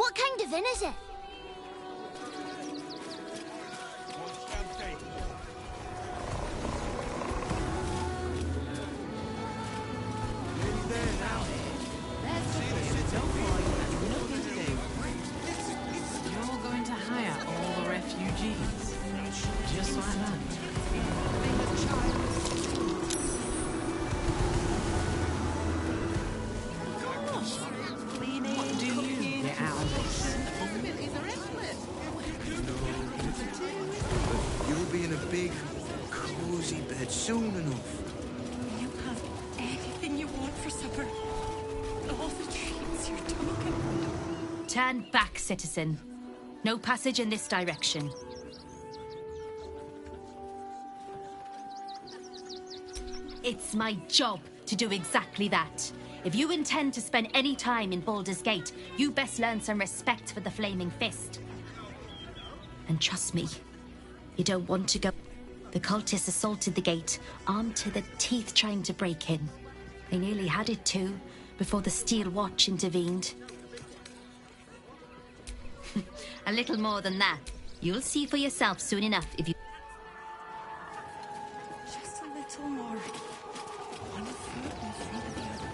What kind of inn is it? You're going to hire all the refugees. Just like that. What do you get out of this? You'll be in a big, cozy bed soon enough. You have anything you want for supper. All the treats you're talking. Turn back, citizen. No passage in this direction. It's my job to do exactly that. If you intend to spend any time in Baldur's Gate, you best learn some respect for the Flaming Fist. And trust me, you don't want to go. The cultists assaulted the gate, armed to the teeth trying to break in. They nearly had it too, before the Steel Watch intervened. A little more than that. You'll see for yourself soon enough if you... Just a little more. One foot in front of the other.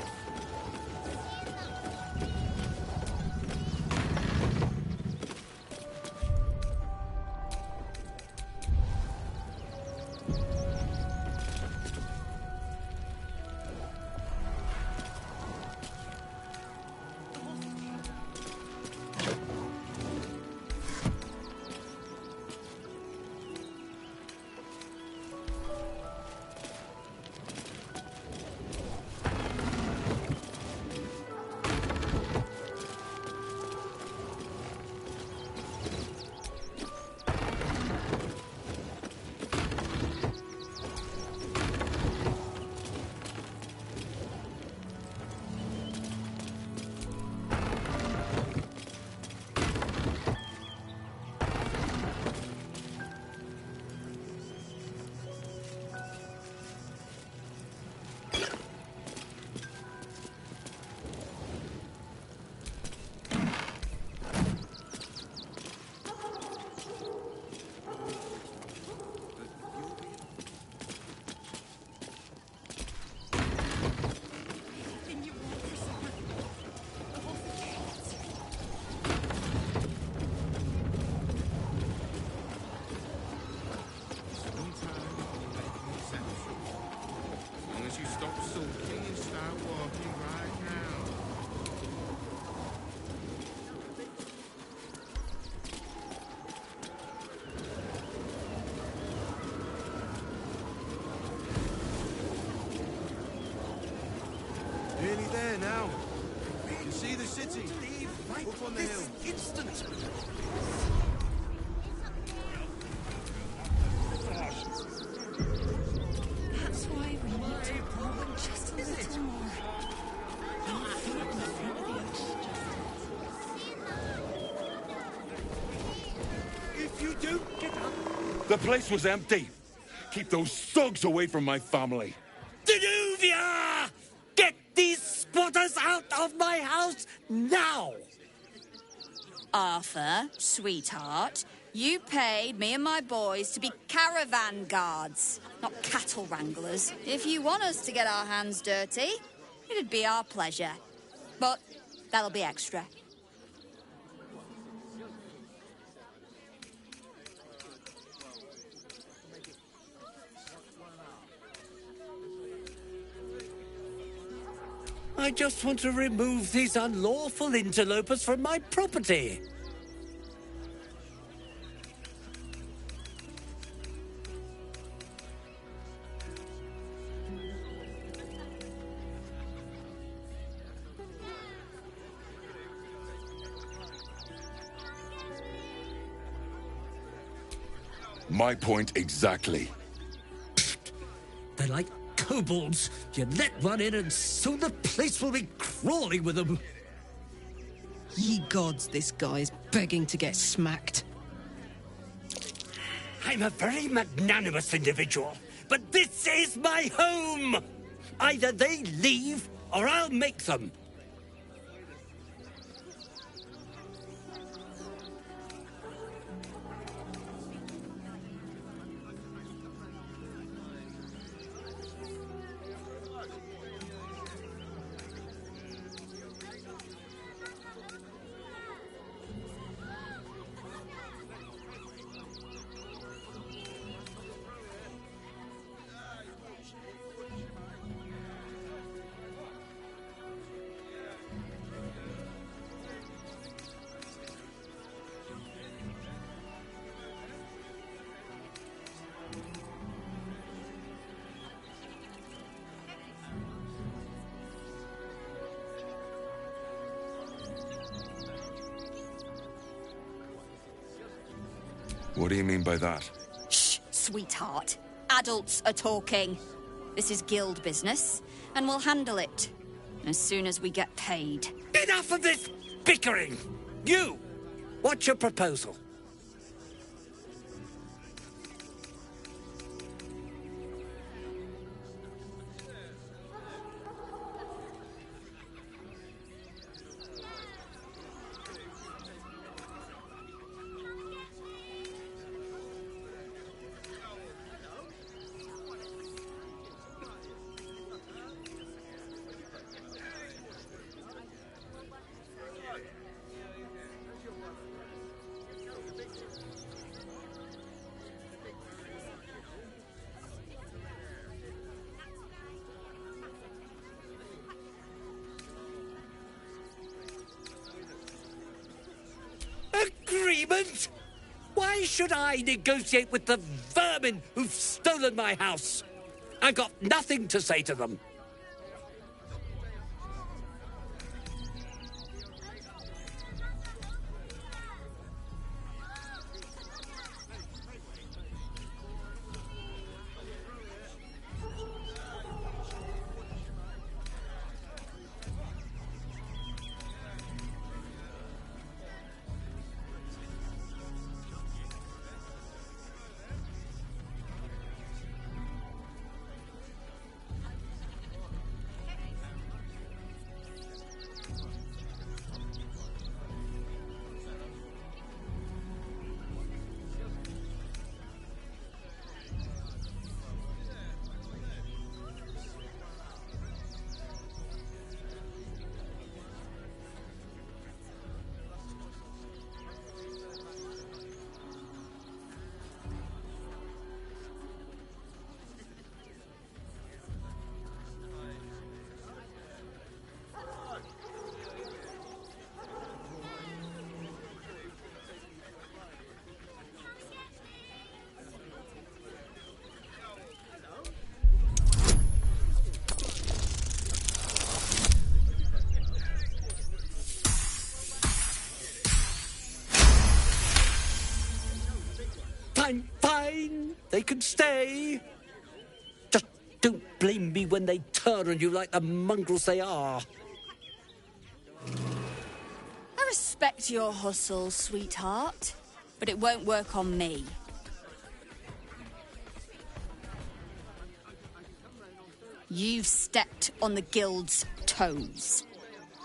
Nearly there now. You can see the city. Up on the hill. Instant. That's why we need to go just a little more. One foot in front of the other. If you don't get up... The place was empty. Keep those thugs away from my family. Danuvia! Get these spotters out of my house now! Arthur, sweetheart, you paid me and my boys to be caravan guards, not cattle wranglers. If you want us to get our hands dirty, it'd be our pleasure. But that'll be extra. I just want to remove these unlawful interlopers from my property. My point exactly. They're like kobolds. You let one in and soon the place will be crawling with them. Ye gods, this guy is begging to get smacked. I'm a very magnanimous individual, but this is my home! Either they leave, or I'll make them. What do you mean by that? Shh, sweetheart. Adults are talking. This is guild business, and we'll handle it as soon as we get paid. Enough of this bickering! You! What's your proposal? Agreement? Why should I negotiate with the vermin who've stolen my house? I've got nothing to say to them. Fine. They can stay. Just don't blame me when they turn on you like the mongrels they are. I respect your hustle, sweetheart, but it won't work on me. You've stepped on the Guild's toes,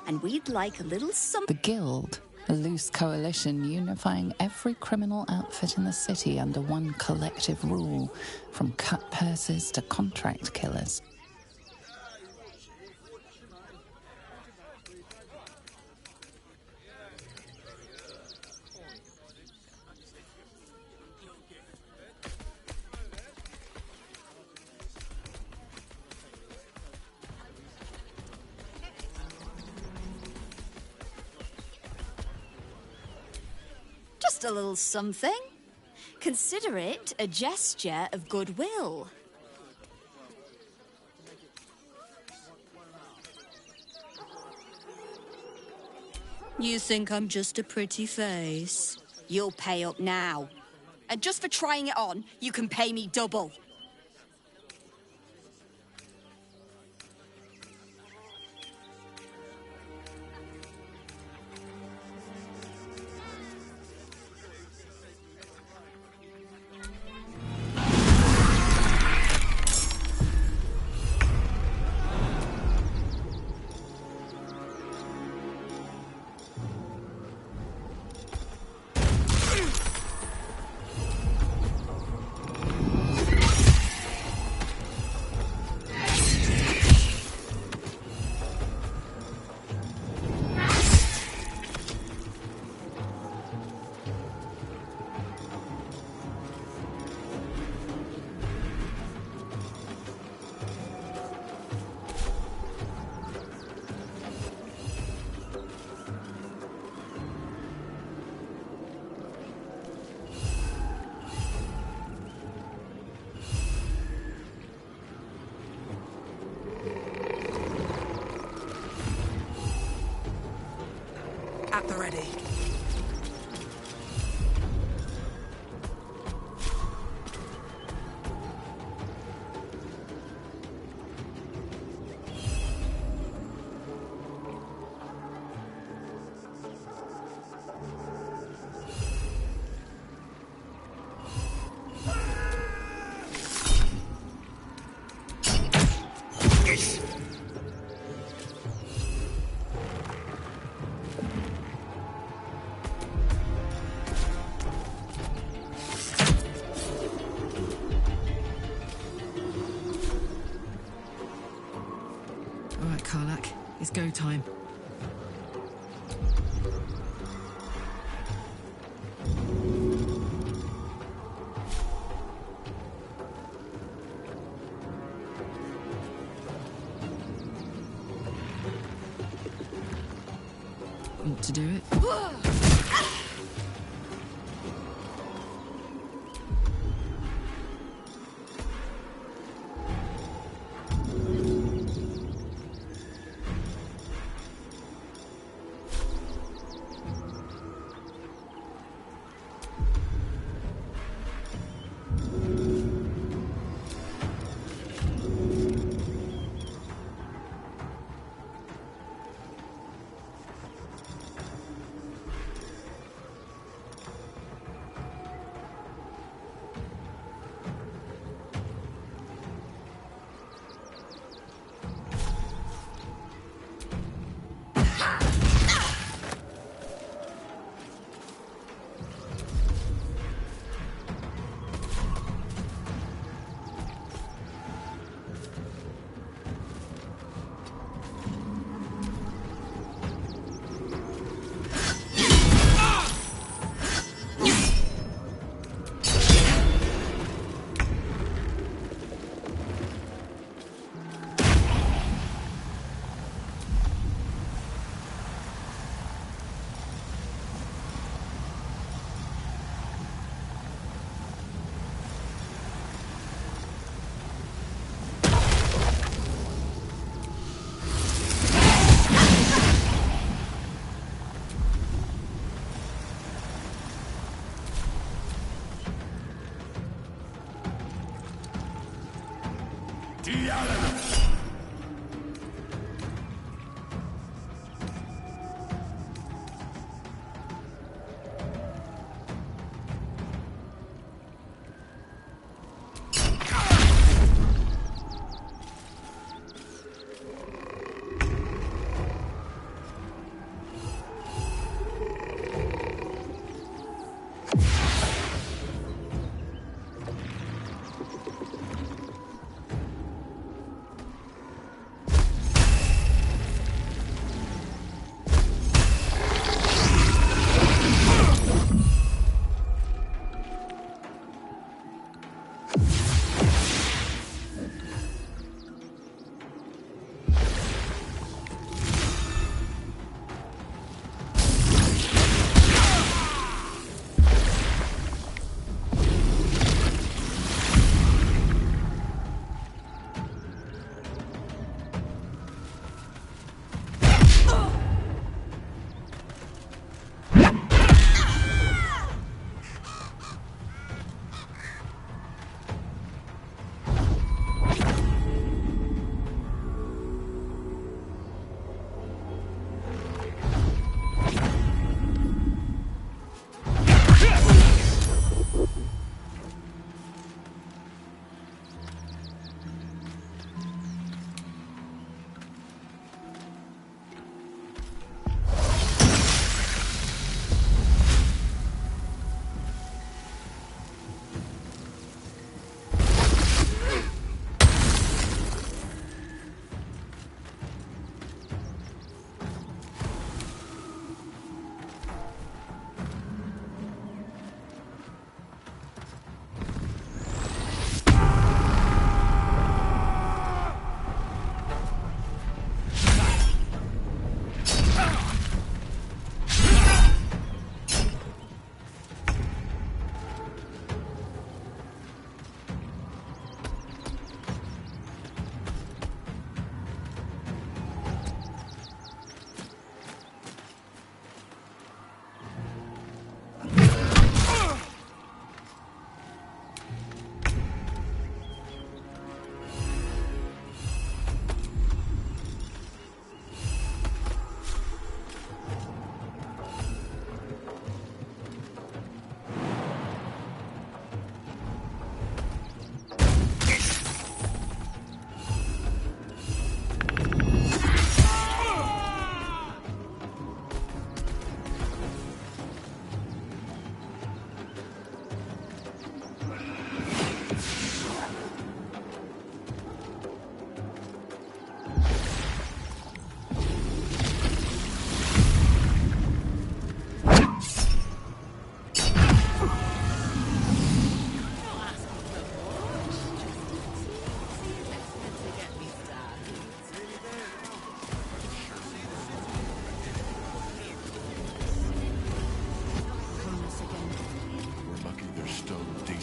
and we'd like a little something. The Guild, a loose coalition unifying every criminal outfit in the city under one collective rule, from cut purses to contract killers. Just a little something. Consider it a gesture of goodwill. You think I'm just a pretty face? You'll pay up now. And just for trying it on, you can pay me double. At the ready. It's go time. Want to do it?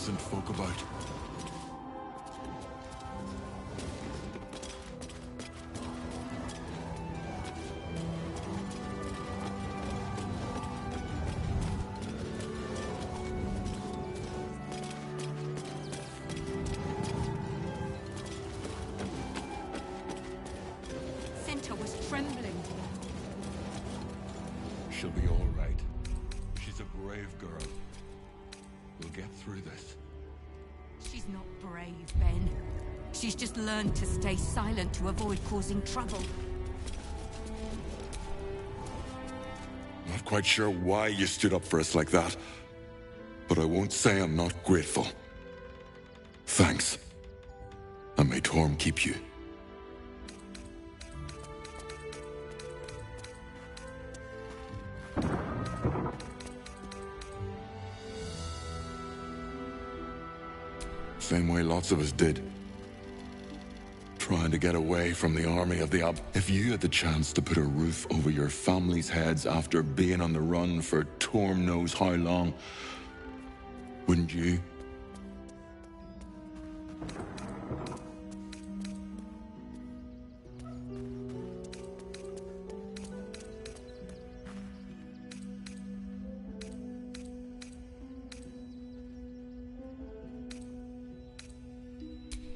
decent folk about. Cinta was trembling. She'll be all right. She's a brave girl. We'll get through this. She's not brave, Ben. She's just learned to stay silent to avoid causing trouble. Not quite sure why you stood up for us like that, but I won't say I'm not grateful. Thanks. And may Torm keep you. Same way lots of us did. Trying to get away from the army of the Ab. If you had the chance to put a roof over your family's heads after being on the run for Torm knows how long, wouldn't you?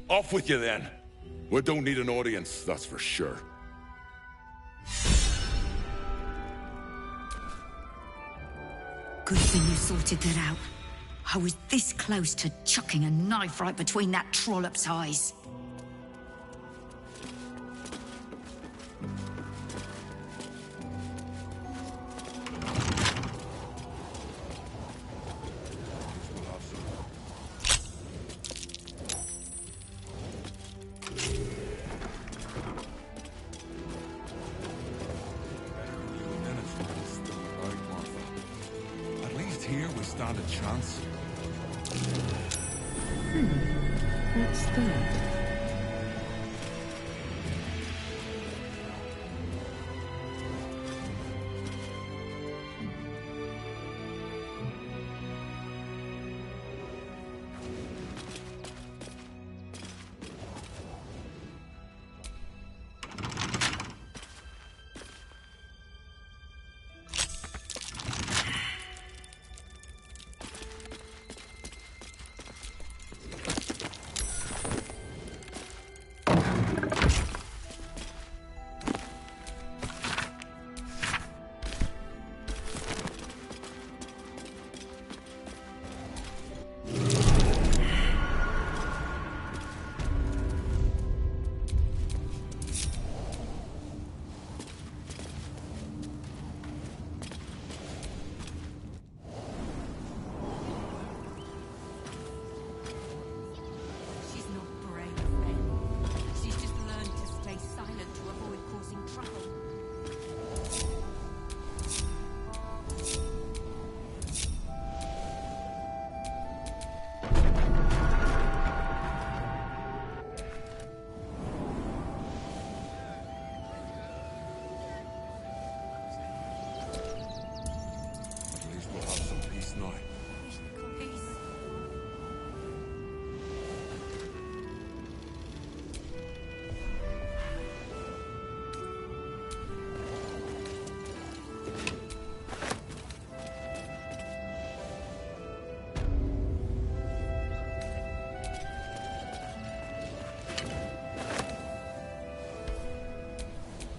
Off with you then. We don't need an audience, that's for sure. Good thing you sorted that out. I was this close to chucking a knife right between that trollop's eyes. Here we stand a chance. What's that?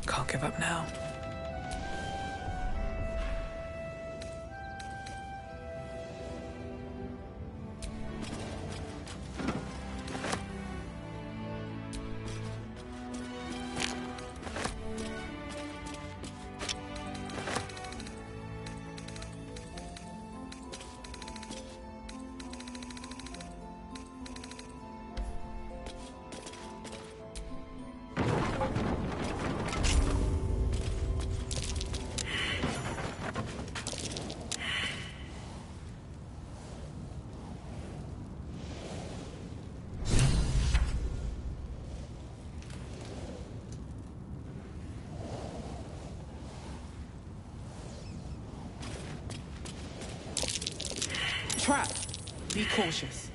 Can't give up now. Trap! Be cautious.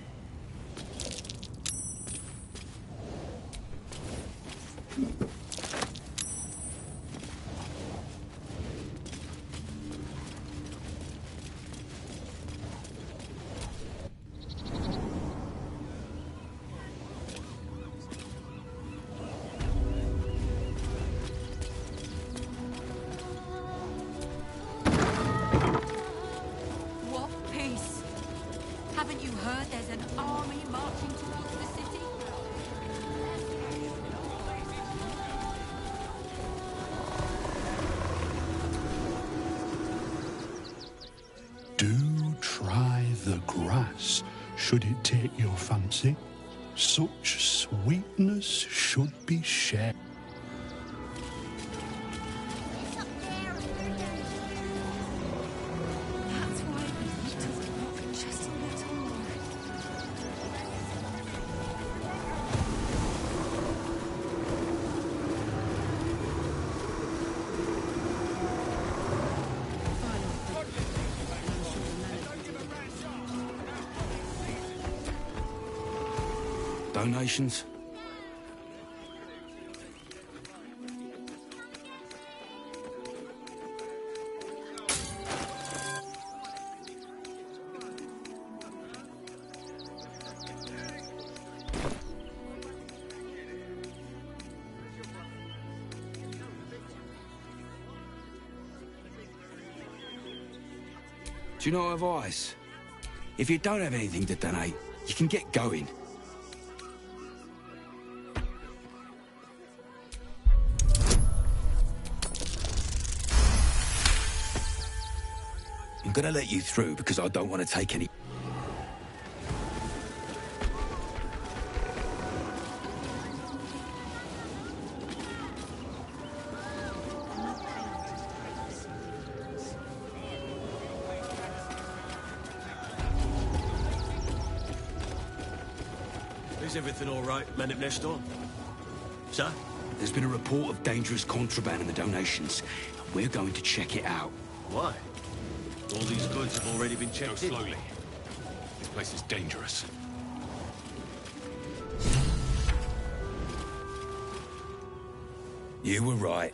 Should it take your fancy, such sweetness should be shared. Donations? Do you know advice? If you don't have anything to donate, you can get going. I'm gonna let you through because I don't want to take any... Is everything all right, men at Nestor? Sir? There's been a report of dangerous contraband in the donations, and we're going to check it out. Why? All these goods have already been checked in. Go slowly. This place is dangerous. You were right.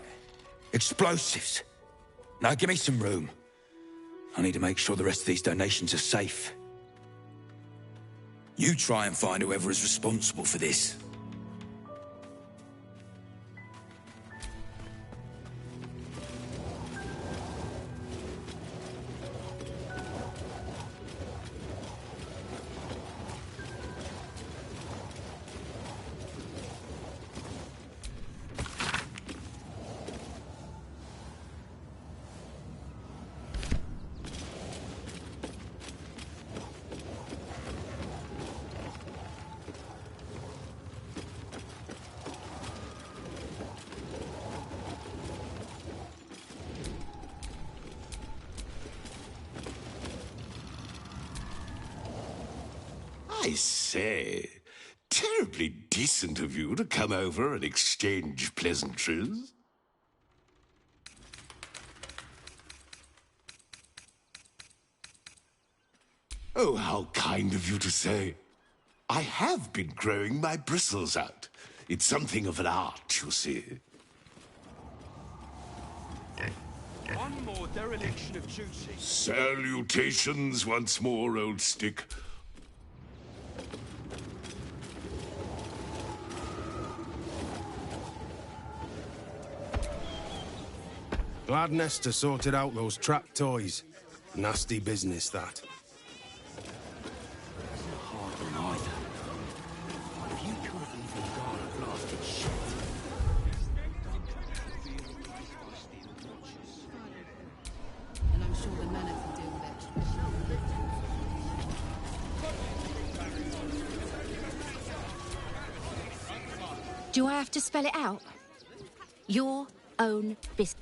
Explosives. Now give me some room. I need to make sure the rest of these donations are safe. You try and find whoever is responsible for this. I say, terribly decent of you to come over and exchange pleasantries. Oh, how kind of you to say. I have been growing my bristles out. It's something of an art, you see. One more dereliction of duty. Salutations once more, old stick. Glad Nestor sorted out those trapped toys. Nasty business, that. And I'm sure the manor can deal with it. Do I have to spell it out? Your own business.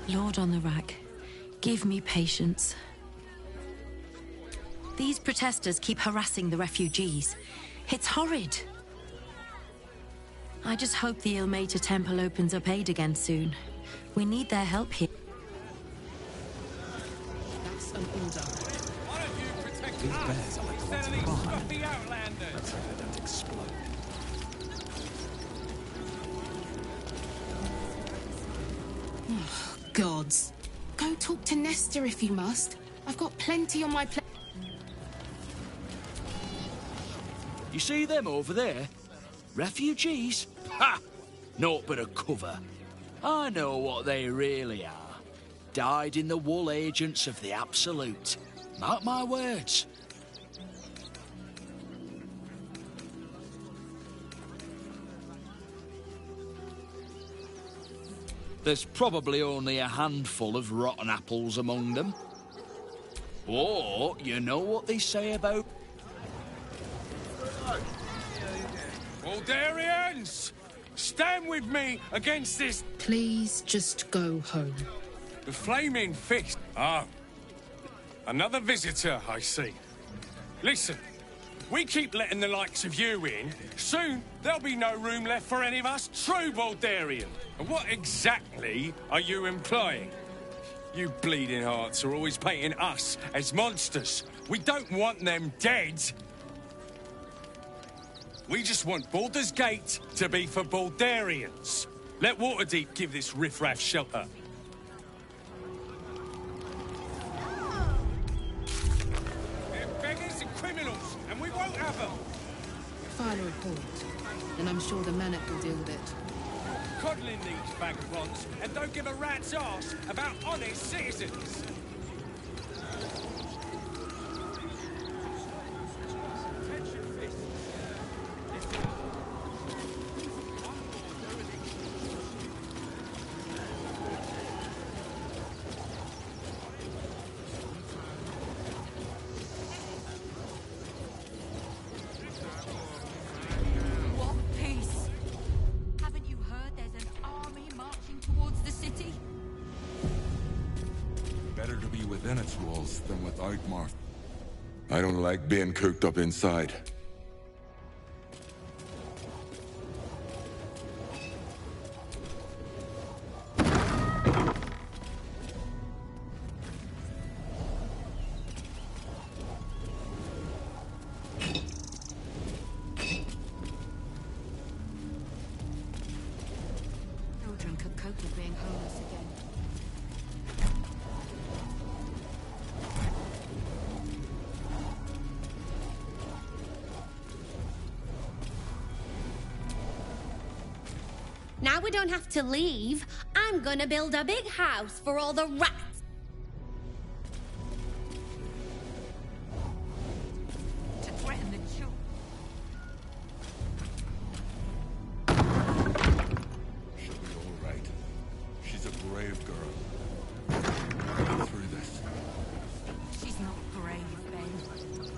Lord on the rack, give me patience. These protesters keep harassing the refugees. It's horrid. I just hope the Ilmater Temple opens up aid again soon. We need their help here. That's an order. bears are like the ones in the barn. Let's hope they don't explode. Gods. Go talk to Nestor if you must. I've got plenty on my plate. You see them over there? Refugees? Ha! Naught but a cover. I know what they really are. Dyed-in-the-wool agents of the Absolute. Mark my words. There's probably only a handful of rotten apples among them. Or, you know what they say about... Baldurians! Stand with me against this... Please just go home. The Flaming Fist. Oh. Another visitor, I see. Listen, we keep letting the likes of you in. Soon, there'll be no room left for any of us true Baldurian. And what exactly are you implying? You bleeding hearts are always painting us as monsters. We don't want them dead. We just want Baldur's Gate to be for Baldurians. Let Waterdeep give this riffraff shelter. They're beggars and criminals, and we won't have them. File a report, and I'm sure the Manic will deal with it. Coddling these vagabonds, and don't give a rat's arse about honest citizens. Within its walls than without, Marth. I don't like being cooped up inside. Children could cope with being homeless again. Now we don't have to leave. I'm gonna build a big house for all the rats. To threaten the children. She'll be all right. She's a brave girl. Get through this. She's not brave, Ben.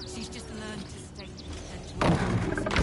She's just learned to stay content with her.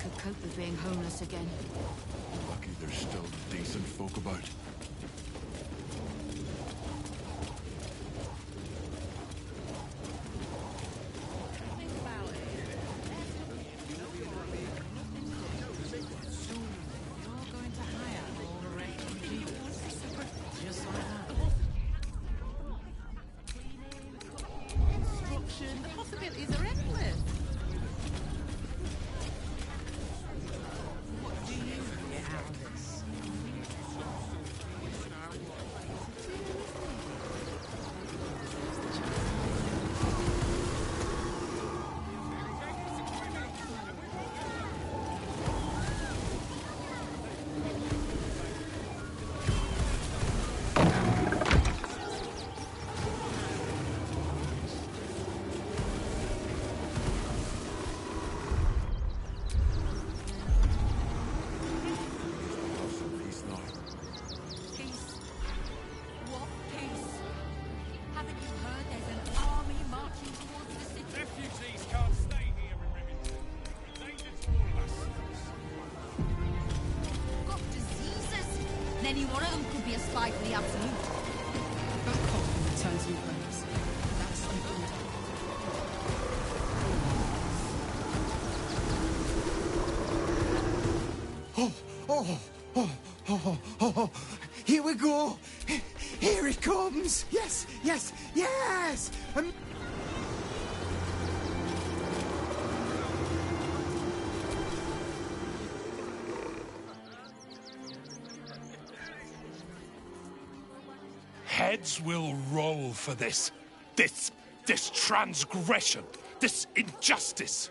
Could cope with being homeless again. Lucky there's still decent folk about. You're going to hire all the refugees. Just like that. Construction. The possibilities are endless. What do you get out of this? and any one of them could be a spy for the Absolute. Back off returns you ways. That's Oh, here we go. Here it comes. Yes, yes, yes. Heads will roll for this transgression, this injustice.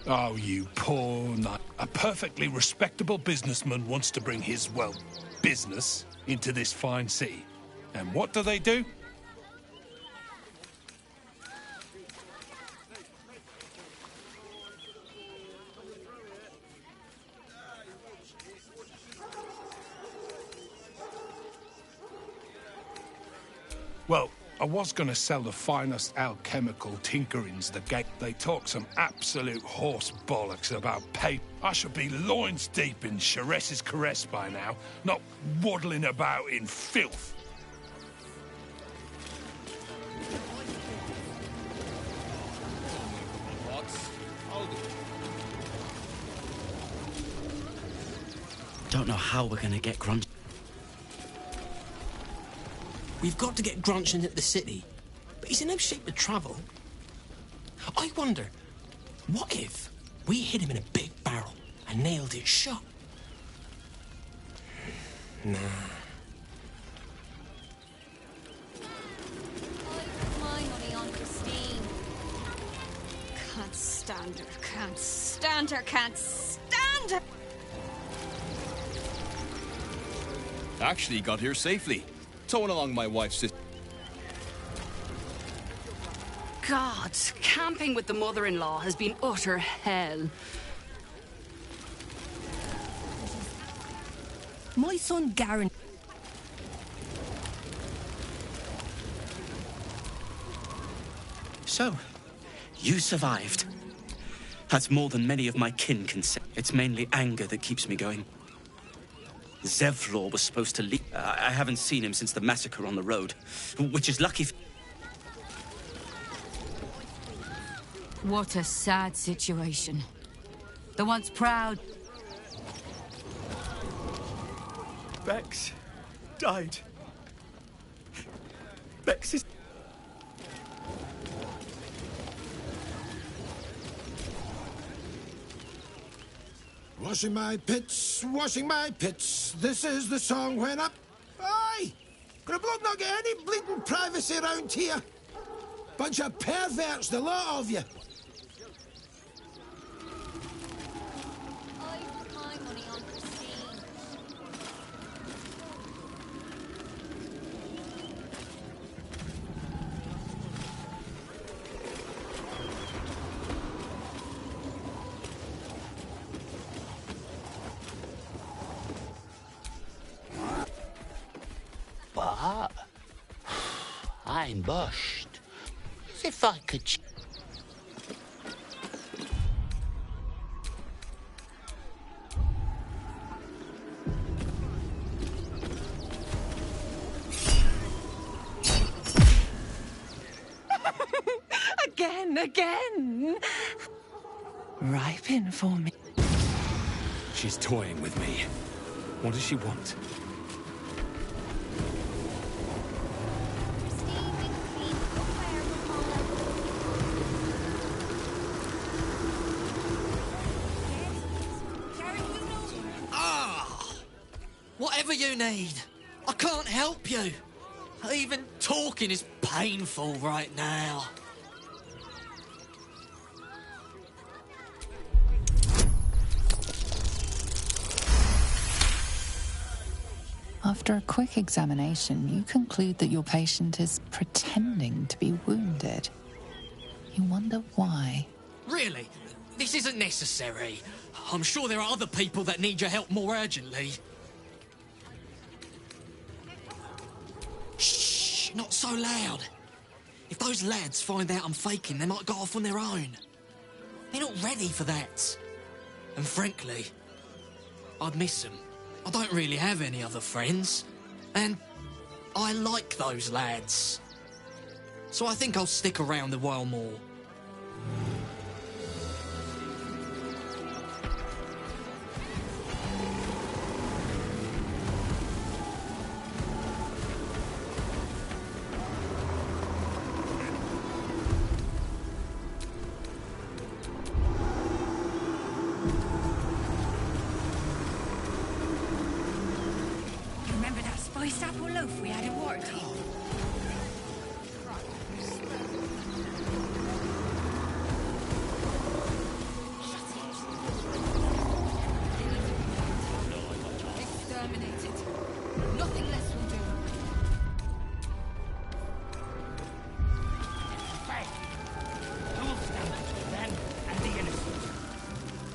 Oh, you poor nut. A perfectly respectable businessman wants to bring his, well, business into this fine city. And what do? Well, I was going to sell the finest alchemical tinkerings the gate. They talk some absolute horse bollocks about pay. I should be loins deep in Chares's caress by now, not waddling about in filth. Don't know how we're going to get Grunch. We've got to get Grunch into the city, but he's in no shape to travel. I wonder, what if we hit him in a big barrel and nailed it shut? Nah. My money on Christine. Can't stand her, can't stand her, can't stand her! Actually got here safely. Towing along my wife's sister. God, camping with the mother-in-law has been utter hell. My son Garen. So, you survived. That's more than many of my kin can say. It's mainly anger that keeps me going. Zevlor was supposed to leave. I haven't seen him since the massacre on the road, which is lucky. What a sad situation. The once proud... Bex died. Bex is... Washing my pits, this is the song when up. Aye! Could a bloke not get any bleeding privacy around here? Bunch of perverts, the lot of you. But I'm bushed. As if I could. Again. Ripen for me. She's toying with me. What does she want? Whatever you need. I can't help you. Even talking is painful right now. After a quick examination, you conclude that your patient is pretending to be wounded. You wonder why. Really? This isn't necessary. I'm sure there are other people that need your help more urgently. Shh, not so loud. If those lads find out I'm faking, they might go off on their own. They're not ready for that. And frankly, I'd miss them. I don't really have any other friends. And I like those lads. So I think I'll stick around a while more. Remember that spiced apple loaf we had at Waterdeep? Exterminated. Nothing less will do.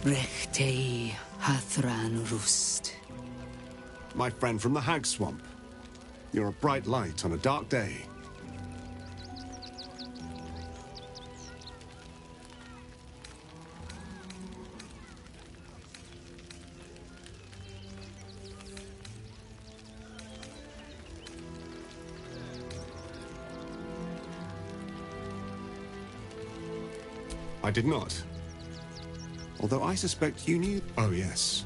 Rechtei Hathran Rust. My friend from the Hag Swamp. You're a bright light on a dark day. I did not. Although I suspect you knew... Oh, yes.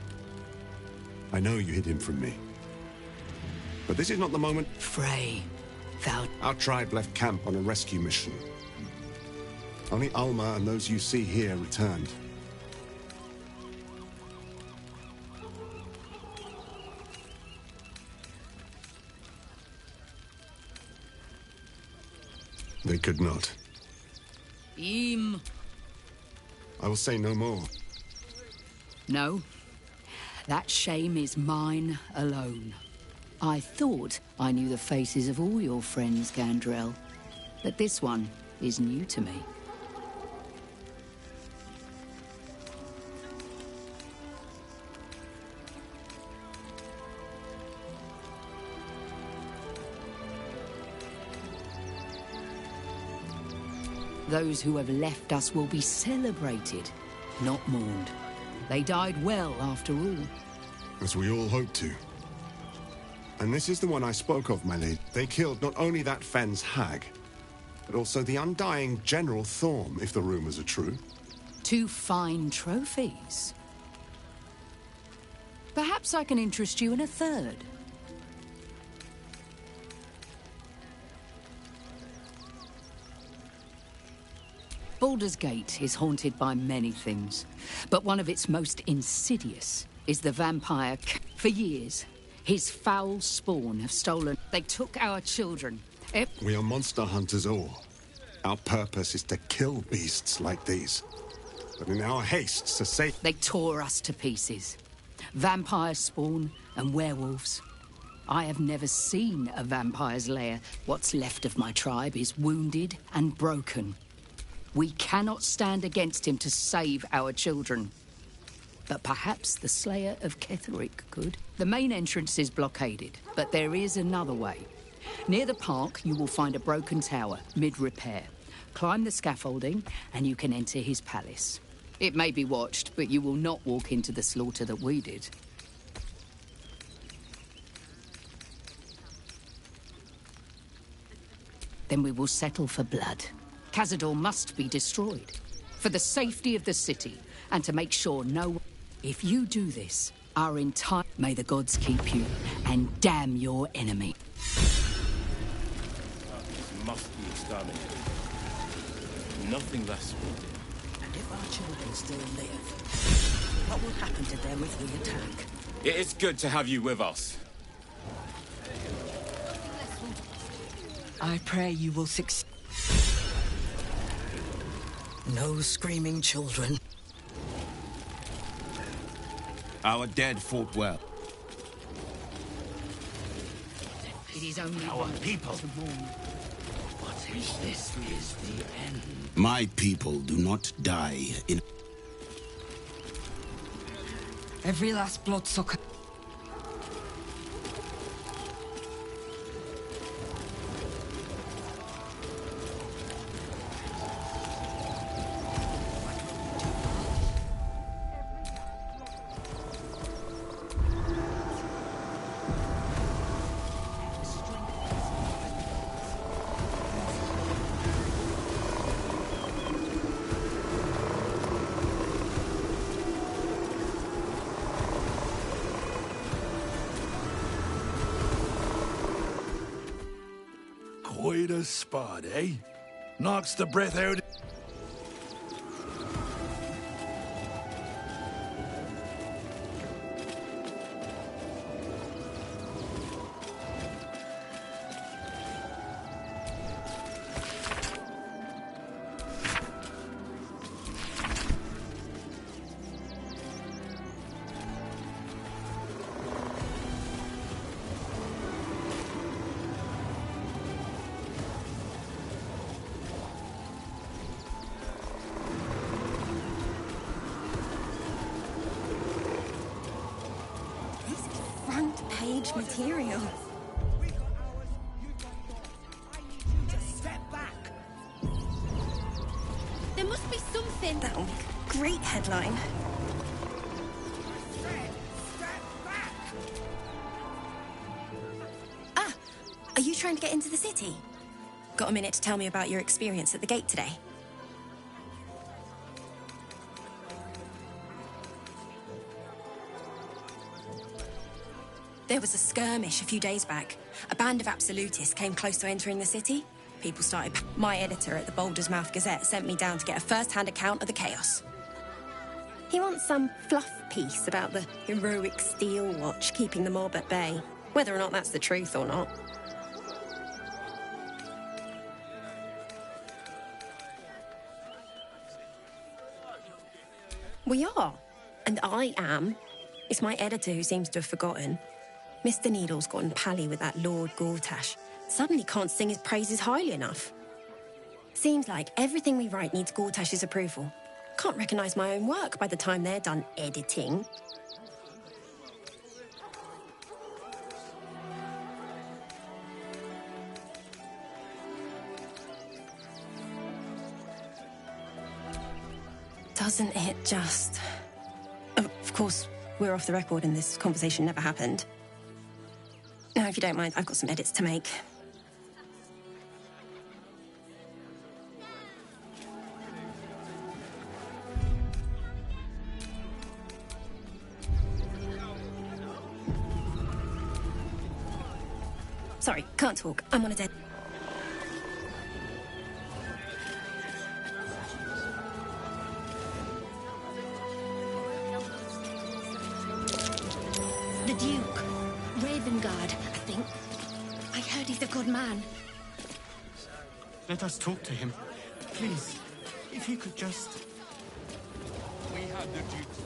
I know you hid him from me. But this is not the moment... Frey, thou... Our tribe left camp on a rescue mission. Only Alma and those you see here returned. They could not. Im. I will say no more. No. That shame is mine alone. I thought I knew the faces of all your friends, Gandrel. But this one is new to me. Those who have left us will be celebrated, not mourned. They died well, after all. As we all hoped to. And this is the one I spoke of, my lady. They killed not only that Fenn's hag, but also the undying General Thorm, if the rumors are true. 2 fine trophies. Perhaps I can interest you in a third. Baldur's Gate is haunted by many things, but one of its most insidious is the vampire. For years, his foul spawn have stolen. They took our children. We are monster hunters all. Our purpose is to kill beasts like these. But in our haste to save... They tore us to pieces. Vampire spawn and werewolves. I have never seen a vampire's lair. What's left of my tribe is wounded and broken. We cannot stand against him to save our children. But perhaps the Slayer of Ketheric could. The main entrance is blockaded, but there is another way. Near the park, you will find a broken tower, mid-repair. Climb the scaffolding, and you can enter his palace. It may be watched, but you will not walk into the slaughter that we did. Then we will settle for blood. Cazador must be destroyed. For the safety of the city, and to make sure no... If you do this, our entire... May the gods keep you, and damn your enemy. Must be exterminated. Nothing less will do. And if our children still live, what will happen to them if we attack? It is good to have you with us. I pray you will succeed. No screaming children. Our dead fought well. It is only our people. To mourn. What is this? Is the end. My people do not die in... Every last bloodsucker. spider spot, eh? Knocks the breath out. Front-page material. There must be something. That'll make a great headline. Ah, are you trying to get into the city? Got a minute to tell me about your experience at the gate today? There was a skirmish a few days back. A band of absolutists came close to entering the city. People started... My editor at the Baldur's Mouth Gazette sent me down to get a first-hand account of the chaos. He wants some fluff piece about the heroic Steel Watch keeping the mob at bay. Whether or not that's the truth or not. We are. And I am. It's my editor who seems to have forgotten. Mr. Needle's gotten pally with that Lord Gortash. Suddenly can't sing his praises highly enough. Seems like everything we write needs Gortash's approval. Can't recognise my own work by the time they're done editing. Doesn't it just... Of course, we're off the record and this conversation never happened. Now, if you don't mind, I've got some edits to make. Sorry, can't talk. I'm on a dead... The Duke. Ravengard, I think. I heard he's a good man. Let us talk to him. Please, if he could just... We had the Duke's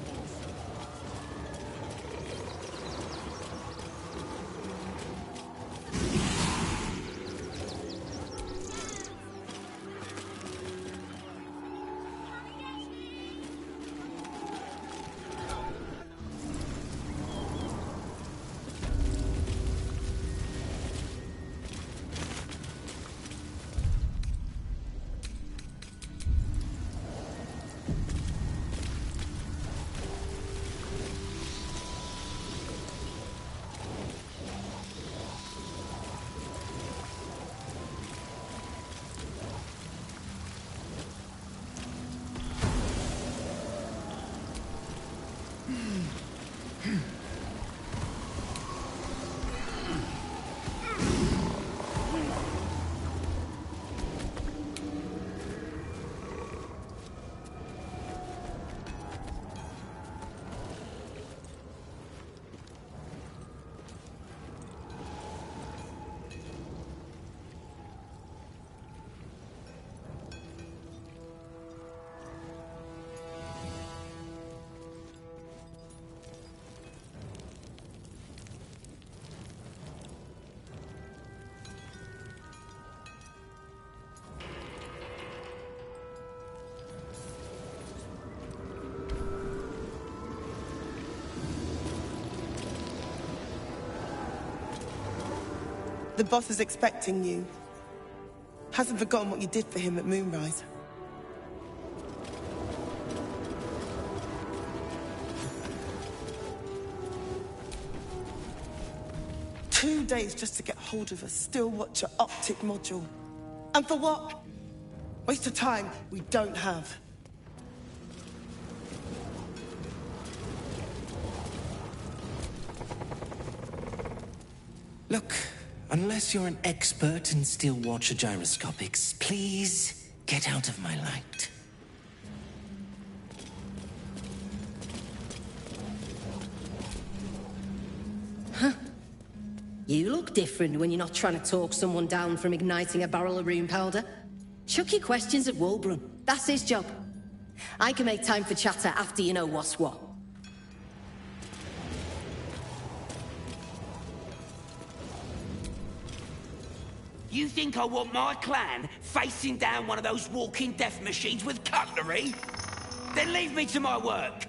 The boss is expecting you. Hasn't forgotten what you did for him at Moonrise. Two days just to get hold of a Still Watcher optic module. And for what? Waste of time we don't have. Look, Unless you're an expert in steel watch or gyroscopics, please get out of my light. Huh. You look different when you're not trying to talk someone down from igniting a barrel of rune powder. Chuck your questions at Wulbrun. That's his job. I can make time for chatter after you know what's what. You think I want my clan facing down one of those walking death machines with cutlery? Then leave me to my work.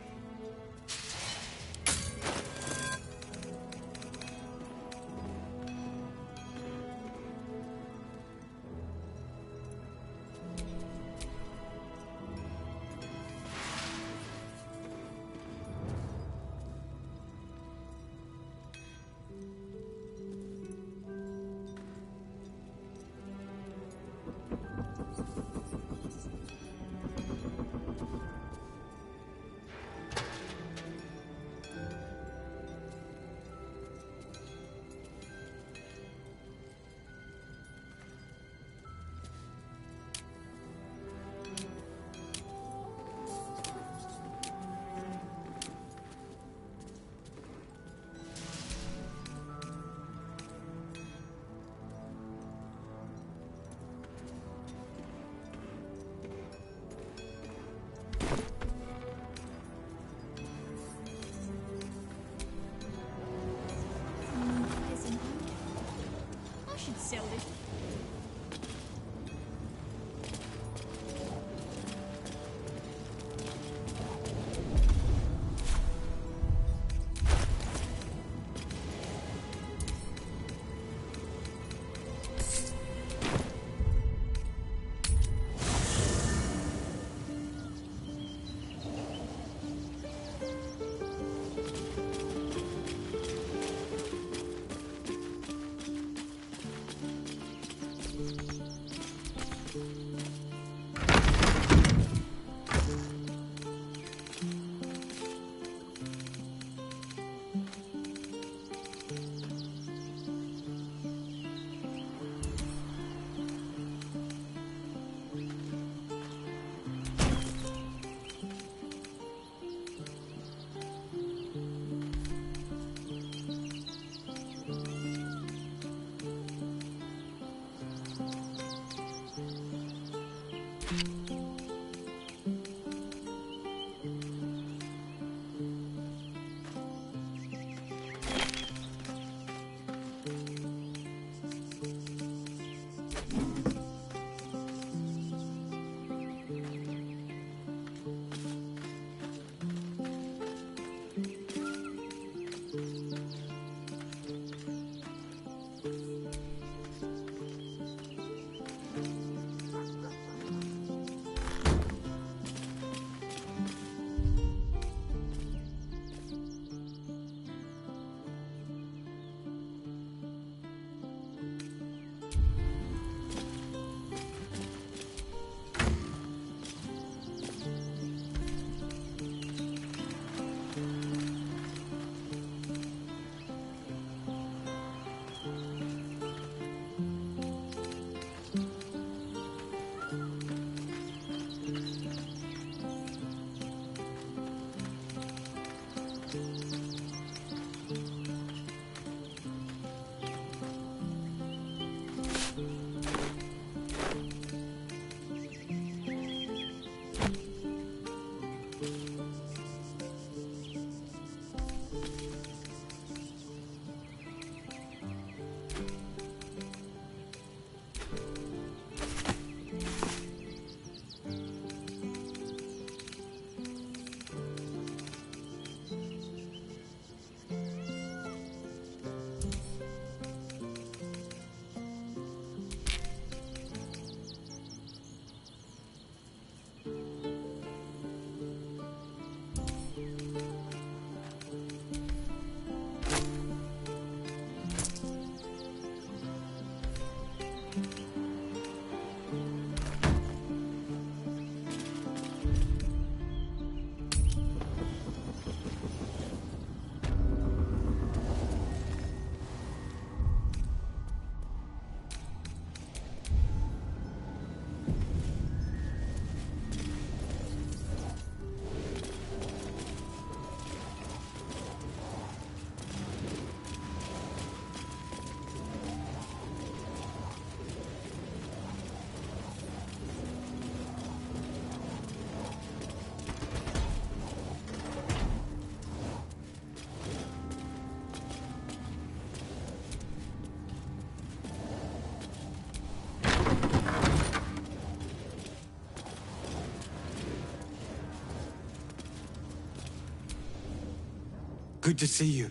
Good to see you.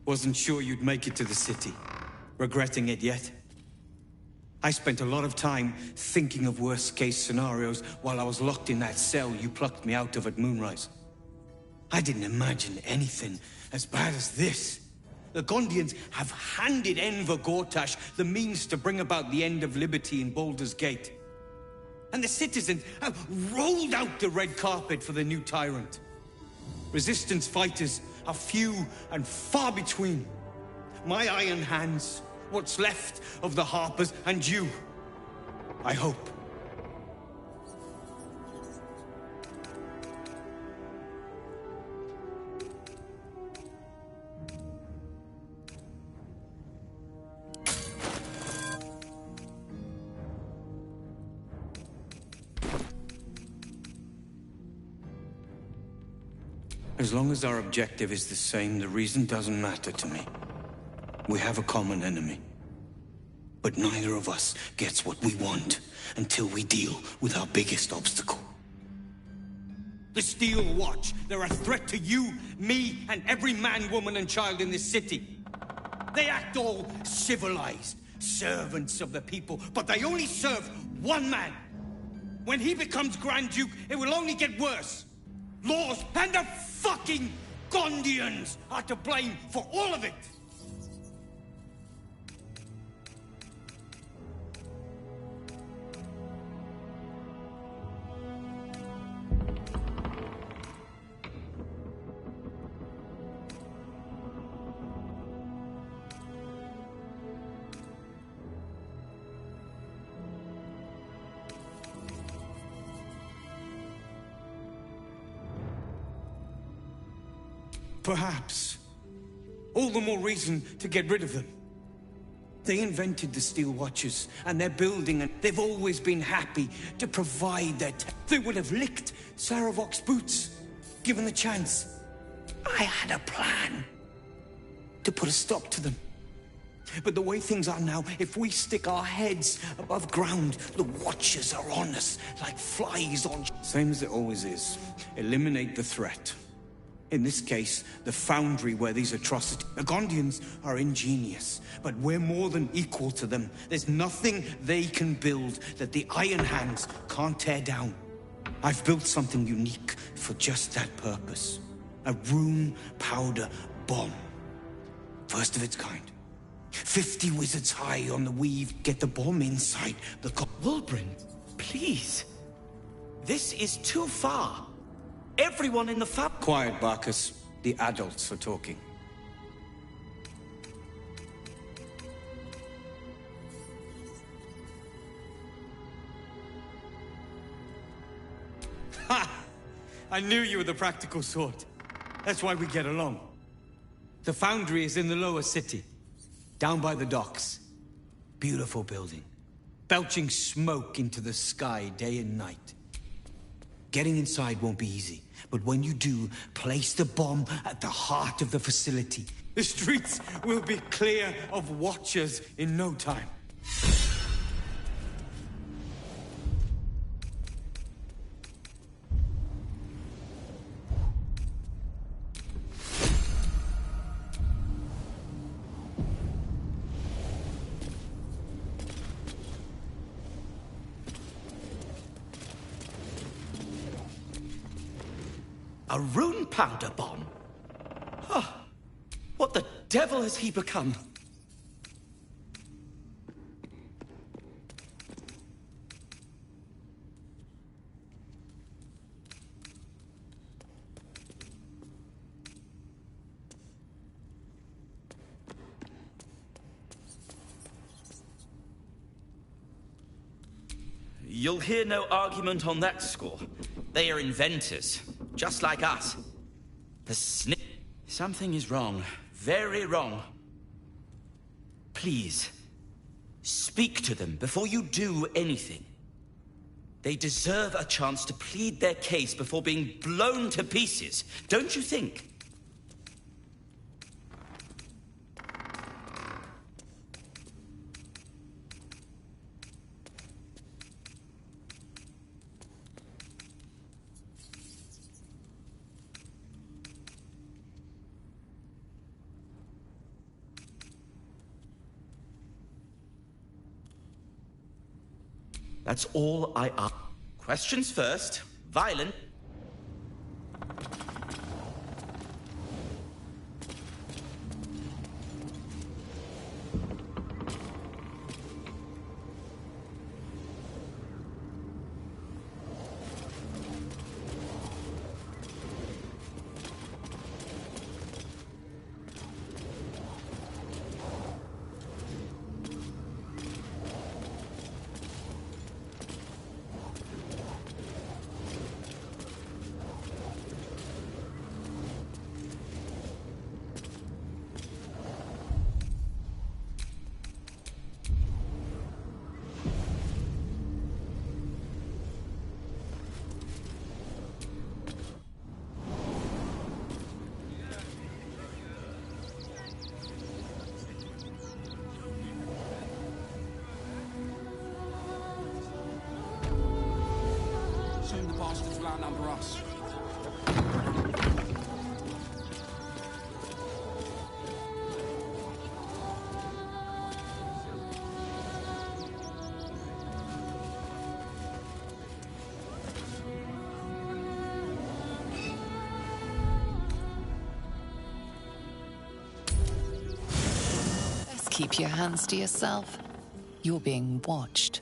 Wasn't sure you'd make it to the city. Regretting it yet? I spent a lot of time thinking of worst-case scenarios while I was locked in that cell you plucked me out of at Moonrise. I didn't imagine anything as bad as this. The Gondians have handed Enver Gortash the means to bring about the end of liberty in Baldur's Gate. And the citizens have rolled out the red carpet for the new tyrant. Resistance fighters are few and far between. My iron hands, what's left of the Harpers, and you, I hope. As long as our objective is the same, the reason doesn't matter to me. We have a common enemy. But neither of us gets what we want until we deal with our biggest obstacle. The Steel Watch. They're a threat to you, me, and every man, woman, and child in this city. They act all civilized, servants of the people, but they only serve one man. When he becomes Grand Duke, it will only get worse. Laws and the fucking Gondians are to blame for all of it. Perhaps. All the more reason to get rid of them. They invented the Steel Watches, and they're building, and they've always been happy to provide their they would have licked Saravok's boots, given the chance. I had a plan to put a stop to them. But the way things are now, if we stick our heads above ground, the Watchers are on us like flies on... Same as it always is. Eliminate the threat. In this case, the foundry where these atrocities... The Gondians are ingenious, but we're more than equal to them. There's nothing they can build that the Iron Hands can't tear down. I've built something unique for just that purpose. A rune powder bomb. First of its kind. 50 wizards high on the weave. Get the bomb inside the... Wulbren, please. This is too far. Everyone in the Quiet, Barkus. The adults are talking. Ha! I knew you were the practical sort. That's why we get along. The foundry is in the lower city, down by the docks. Beautiful building. Belching smoke into the sky day and night. Getting inside won't be easy, but when you do, place the bomb at the heart of the facility. The streets will be clear of Watchers in no time. A rune powder bomb? Huh. What the devil has he become? You'll hear no argument on that score. They are inventors, just like us. The Something is wrong. Very wrong. Please, speak to them before you do anything. They deserve a chance to plead their case before being blown to pieces, don't you think? That's all I ask. Questions first. Violent. Soon the bastards will outnumber us. Best keep your hands to yourself. You're being watched.